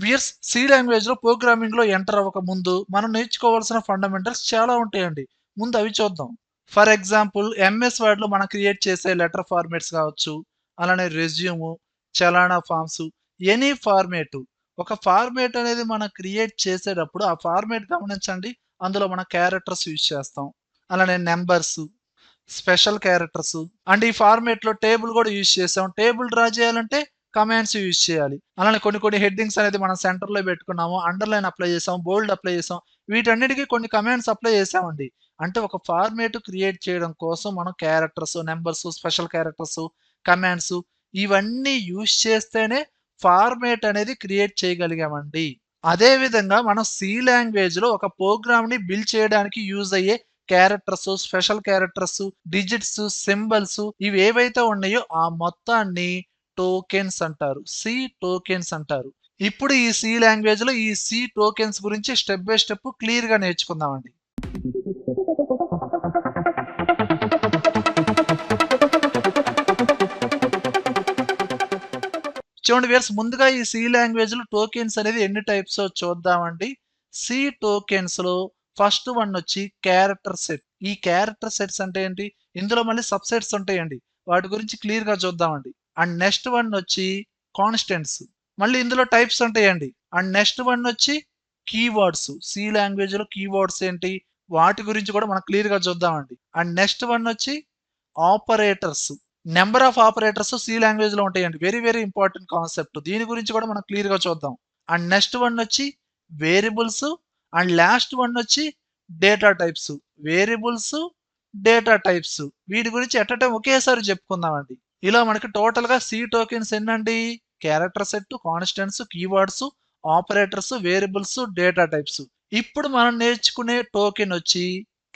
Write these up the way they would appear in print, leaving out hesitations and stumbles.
Weirs C language లో programming లో enter అవ్వక ముందు మనం నేర్చుకోవాల్సిన ఫండమెంటల్స్ చాలా ఉంటాయండి. ముందు అవి చూద్దాం. ఫర్ ఎగ్జాంపుల్ ఎంఎస్ వర్డ్ లో మనం క్రియేట్ చేసే లెటర్ ఫార్మాట్స్ కావచ్చు, అలానే రెజ్యూమ్, చలానా ఫామ్స్, ఎనీ ఫార్మేట్. ఒక ఫార్మేట్ అనేది మనం క్రియేట్ చేసేటప్పుడు ఆ ఫార్మేట్ గమనించండి. అందులో మనం క్యారెక్టర్స్ యూజ్ చేస్తాం, అలానే నెంబర్స్, స్పెషల్ క్యారెక్టర్స్, అండ్ ఈ ఫార్మేట్ లో టేబుల్ కూడా యూజ్ చేసాం. టేబుల్ డ్రా చేయాలంటే కమాండ్స్ యూజ్ చేయాలి. అలానే కొన్ని హెడ్డింగ్స్ అనేది మనం సెంటర్ లో పెట్టుకున్నాము, అండర్లైన్ అప్లై చేసాం, బోల్డ్ అప్లై చేసాం. వీటన్నిటికీ కొన్ని కమాండ్స్ అప్లై చేసామండి. అంటే ఒక ఫార్మేట్ క్రియేట్ చేయడం కోసం మనం characters, numbers, special characters, commands ఇవన్నీ యూజ్ చేస్తేనే ఫార్మేట్ అనేది క్రియేట్ చేయగలిగామండి. అదే విధంగా మనం సి లాంగ్వేజ్ లో ఒక ప్రోగ్రామ్ ని బిల్డ్ చేయడానికి యూజ్ అయ్యే characters, special characters, digits, symbols ఇవి ఏవైతే ఉన్నాయో ఆ మొత్తాన్ని టోకెన్స్ అంటారు. సి టోకెన్స్ అంటారు. ఇప్పుడు ఈ సి లాంగ్వేజ్ లో ఈ సి టోకెన్స్ గురించి స్టెప్ బై స్టెప్ క్లియర్ గా నేర్చుకుందామండి. చూడండి వ్యూయర్స్, ముందుగా ఈ సి లాంగ్వేజ్ లో టోకెన్స్ అనేది ఎన్ని టైప్స్ చూద్దామండి. సి టోకెన్స్ లో ఫస్ట్ వన్ వచ్చి క్యారెక్టర్ సెట్. ఈ క్యారెక్టర్ సెట్స్ అంటే ఏంటి? ఇందులో మళ్ళీ సబ్ సెట్స్ ఉంటాయండి. వాటి గురించి క్లియర్ గా చూద్దామండి. అండ్ నెక్స్ట్ వన్ వచ్చి కాన్స్టెంట్స్. మళ్ళీ ఇందులో టైప్స్ ఉంటాయండి. అండ్ నెక్స్ట్ వన్ వచ్చి కీవర్డ్స్. సి లాంగ్వేజ్ లో కీవర్డ్స్ ఏంటి? వాటి గురించి కూడా మనం క్లియర్ గా చూద్దామండి. అండ్ నెక్స్ట్ వన్ వచ్చి operators. Number of operators C language లో ఉంటాయండి. Very important concept. దీని గురించి కూడా మనం క్లియర్ గా చూద్దాం. అండ్ నెక్స్ట్ వన్ వచ్చి వేరియబుల్స్. అండ్ లాస్ట్ వన్ వచ్చి data types. Variables, data types వీటి గురించి ఎట్ టైం ఒకేసారి చెప్పుకుందామండి. ఇలా మనకి టోటల్ గా సి టోకెన్స్ ఎన్నండి? Character set, constants, keywords, operators, variables, data types. ఇప్పుడు మనం నేర్చుకునే టోకెన్ వచ్చి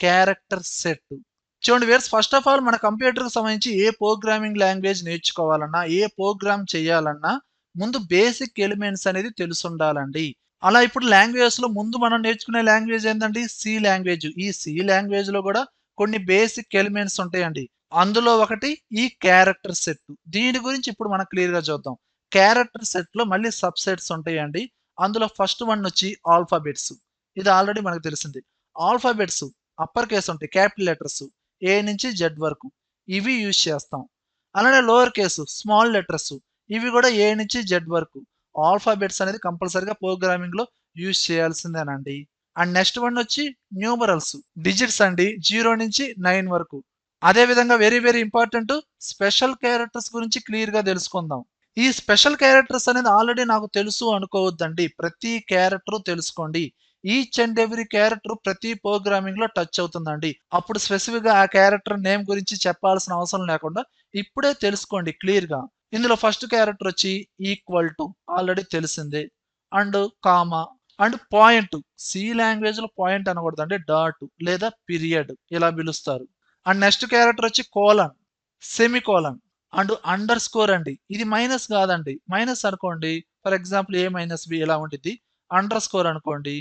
క్యారెక్టర్ సెట్. చూడండి వేర్స్, ఫస్ట్ ఆఫ్ ఆల్ మన కంప్యూటర్ కి సంబంధించి ఏ ప్రోగ్రామింగ్ లాంగ్వేజ్ నేర్చుకోవాలన్నా, ఏ ప్రోగ్రామ్ చేయాలన్నా ముందు బేసిక్ ఎలిమెంట్స్ అనేది తెలుసుండాలండి. అలా ఇప్పుడు లాంగ్వేజెస్ లో ముందు మనం నేర్చుకునే లాంగ్వేజ్ ఏంటండి? C language. ఈ సి లాంగ్వేజ్ లో కూడా కొన్ని బేసిక్ ఎలిమెంట్స్ ఉంటాయండి. అందులో ఒకటి ఈ క్యారెక్టర్ సెట్. దీని గురించి ఇప్పుడు మనం క్లియర్ గా చూద్దాం. క్యారెక్టర్ సెట్ లో మళ్ళీ సబ్ సెట్స్ ఉంటాయండి. అందులో ఫస్ట్ వన్ వచ్చి ఆల్ఫాబెట్స్. ఇది ఆల్రెడీ మనకు తెలిసింది. ఆల్ఫాబెట్స్ అప్పర్ కేస్ ఉంటాయి, క్యాపిటల్ లెటర్స్ ఏ నుంచి జెడ్ వరకు ఇవి యూజ్ చేస్తాం. అలానే లోవర్ కేసు స్మాల్ లెటర్స్ ఇవి కూడా ఏ నుంచి జెడ్ వరకు. ఆల్ఫాబెట్స్ అనేది కంపల్సరీగా ప్రోగ్రామింగ్ లో యూజ్ చేయాల్సిందేనండి. అండ్ నెక్స్ట్ వన్ వచ్చి న్యూమరల్స్, డిజిట్స్ అండి, 0 నుంచి 9 వరకు. అదే విధంగా వెరీ ఇంపార్టెంట్ స్పెషల్ క్యారెక్టర్స్ గురించి క్లియర్ గా తెలుసుకుందాం. ఈ స్పెషల్ క్యారెక్టర్స్ అనేది ఆల్రెడీ నాకు తెలుసు అనుకోవద్దండి. ప్రతి క్యారెక్టర్ తెలుసుకోండి. ఈచ్ అండ్ ఎవ్రీ క్యారెక్టర్ ప్రతి ప్రోగ్రామింగ్ లో టచ్ అవుతుందండి. అప్పుడు స్పెసిఫిక్ గా ఆ క్యారెక్టర్ నేమ్ గురించి చెప్పాల్సిన అవసరం లేకుండా ఇప్పుడే తెలుసుకోండి క్లియర్ గా. ఇందులో ఫస్ట్ క్యారెక్టర్ వచ్చి ఈక్వల్ టు ఆల్రెడీ తెలిసిందే. And comma and point. C language లో పాయింట్ అనకూడదు అంటే డాట్ లేదా పీరియడ్ ఇలా పిలుస్తారు. అండ్ నెక్స్ట్ క్యారెక్టర్ వచ్చి colon, semicolon and underscore అండి. ఇది మైనస్ కాదండి. మైనస్ అనుకోండి, for example A minus B ఇలా ఉంటుంది. అండర్ స్కోర్ అనుకోండి,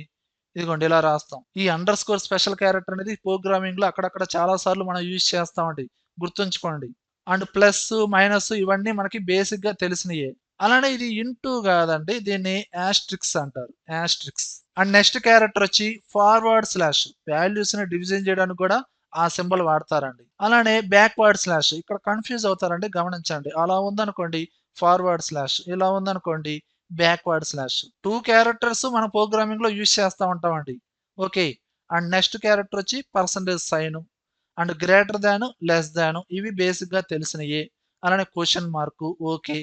ఇదిగోండి ఇలా రాస్తాం. ఈ అండర్ స్కోర్ స్పెషల్ క్యారెక్టర్ అనేది ప్రోగ్రామింగ్ లో అక్కడక్కడ చాలా సార్లు మనం యూజ్ చేస్తామండి, గుర్తుంచుకోండి. అండ్ ప్లస్, మైనస్ ఇవన్నీ మనకి బేసిక్ గా తెలిసినయే. అలానే ఇది ఇంటూ కాదండి, దీన్ని యాస్ట్రిక్స్ అంటారు, యాస్ట్రిక్స్. అండ్ నెక్స్ట్ క్యారెక్టర్ వచ్చి ఫార్వర్డ్ స్లాష్. వాల్యూస్ ని డివిజన్ చేయడానికి కూడా ఆ సింబల్ వాడతారండి. అలానే బ్యాక్వర్డ్ స్లాష్. ఇక్కడ కన్ఫ్యూజ్ అవుతారండి, గమనించండి. అలా ఉందనుకోండి ఫార్వర్డ్ స్లాష్, ఇలా ఉందనుకోండి బ్యాక్వర్డ్ స్లాష్. 2 క్యారెక్టర్స్ మన ప్రోగ్రామింగ్ లో యూజ్ చేస్తూ ఉంటామండి. ఓకే. అండ్ నెక్స్ట్ క్యారెక్టర్ వచ్చి percentage sign and greater than, less than ఇవి బేసిక్ గా తెలిసినయే. అలానే క్వశ్చన్ మార్క్. ఓకే.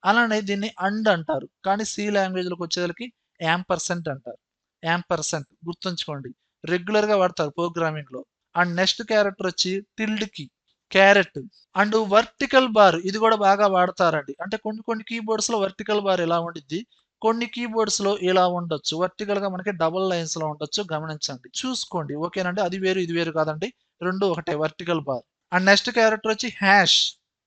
అలానే దీన్ని అండ్ అంటారు, కానీ సి లాంగ్వేజ్ లోకి వచ్చేసరికి యాంపర్సెంట్ అంటారు. యాంపర్సెంట్ గుర్తుంచుకోండి, రెగ్యులర్ గా వాడతారు ప్రోగ్రామింగ్ లో. అండ్ నెక్స్ట్ క్యారెక్టర్ వచ్చి టిల్డ్ కి, క్యారెట్. అండ్ వర్టికల్ బార్ ఇది కూడా బాగా వాడతారండి. అంటే కొన్ని కీబోర్డ్స్ లో వర్టికల్ బార్ ఇలా ఉండిద్ది, కొన్ని కీబోర్డ్స్ లో ఇలా ఉండొచ్చు. వర్టికల్ గా మనకి డబుల్ లైన్స్ లో ఉండొచ్చు, గమనించండి, చూసుకోండి. ఓకేనండి, అది వేరు ఇది వేరు కాదండి, రెండు ఒకటే vertical bar. And next character వచ్చి హ్యాష్.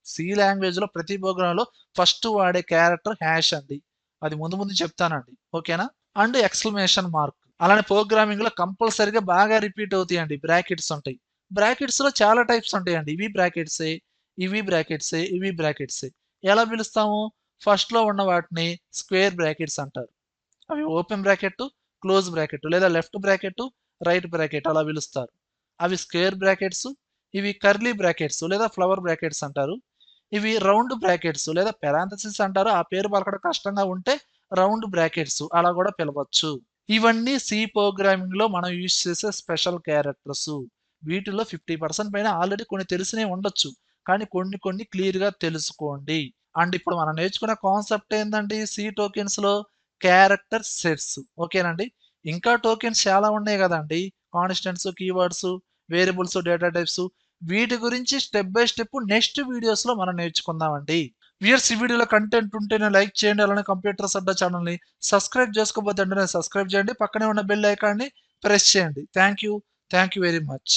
సి లాంగ్వేజ్ లో ప్రతి ప్రోగ్రామ్ లో ఫస్ట్ వాడే క్యారెక్టర్ హ్యాష్ అండి. అది ముందు చెప్తానండి, ఓకేనా. And exclamation mark. అలానే ప్రోగ్రామింగ్ లో కంపల్సరీగా బాగా రిపీట్ అవుతాయండి బ్రాకెట్స్ ఉంటాయి. బ్రాకెట్స్ లో చాలా టైప్స్ ఉంటాయండి. ఇవి బ్రాకెట్సే, ఇవి బ్రాకెట్సే, ఇవి బ్రాకెట్సే. ఎలా పిలుస్తాము? ఫస్ట్ లో ఉన్న వాటిని స్క్వేర్ బ్రాకెట్స్ అంటారు. అవి ఓపెన్ బ్రాకెట్, క్లోజ్ బ్రాకెట్ లేదా లెఫ్ట్ బ్రాకెట్, రైట్ బ్రాకెట్ అలా పిలుస్తారు. అవి స్క్వేర్ బ్రాకెట్స్, ఇవి కర్లీ బ్రాకెట్స్ లేదా ఫ్లవర్ బ్రాకెట్స్ అంటారు. ఇవి రౌండ్ బ్రాకెట్స్ లేదా పెరాంథసిస్ అంటారు. ఆ పేరు పలకడం కష్టంగా ఉంటే రౌండ్ బ్రాకెట్స్ అలా కూడా పిలవచ్చు. ఇవన్నీ సి ప్రోగ్రామింగ్‌లో మనం యూజ్ చేసే స్పెషల్ క్యారెక్టర్స్. వీటిలో 50% పైన ఆల్రెడీ కొన్ని తెలిసినవి ఉండొచ్చు. కానీ కొన్ని కొన్ని క్లియర్‌గా తెలుసుకోండి. అండ్ ఇప్పుడు మనం నేర్చుకునే కాన్సెప్ట్ ఏందండి సి టోకెన్స్‌లో క్యారెక్టర్ సెట్స్. ఓకేనండి. ఇంకా టోకెన్స్ చాలా ఉన్నాయి గదండీ. Constants, keywords, variables, data types వీటి గురించి స్టెప్ బై స్టెప్ నెక్స్ట్ వీడియోస్‌లో మనం నేర్చుకుందామండి. వ్యూయర్స్ ఈ వీడియోలో కంటెంట్ ఉంటేనే లైక్ చేయండి. అలానే కంప్యూటర్స్ అడ్డా ఛానెల్‌ని సబ్స్క్రైబ్ చేసుకోకపోతే వెంటనే సబ్స్క్రైబ్ చేయండి. పక్కనే ఉన్న బెల్ ఐకాన్‌ని ప్రెస్ చేయండి. Thank you. Thank you very much.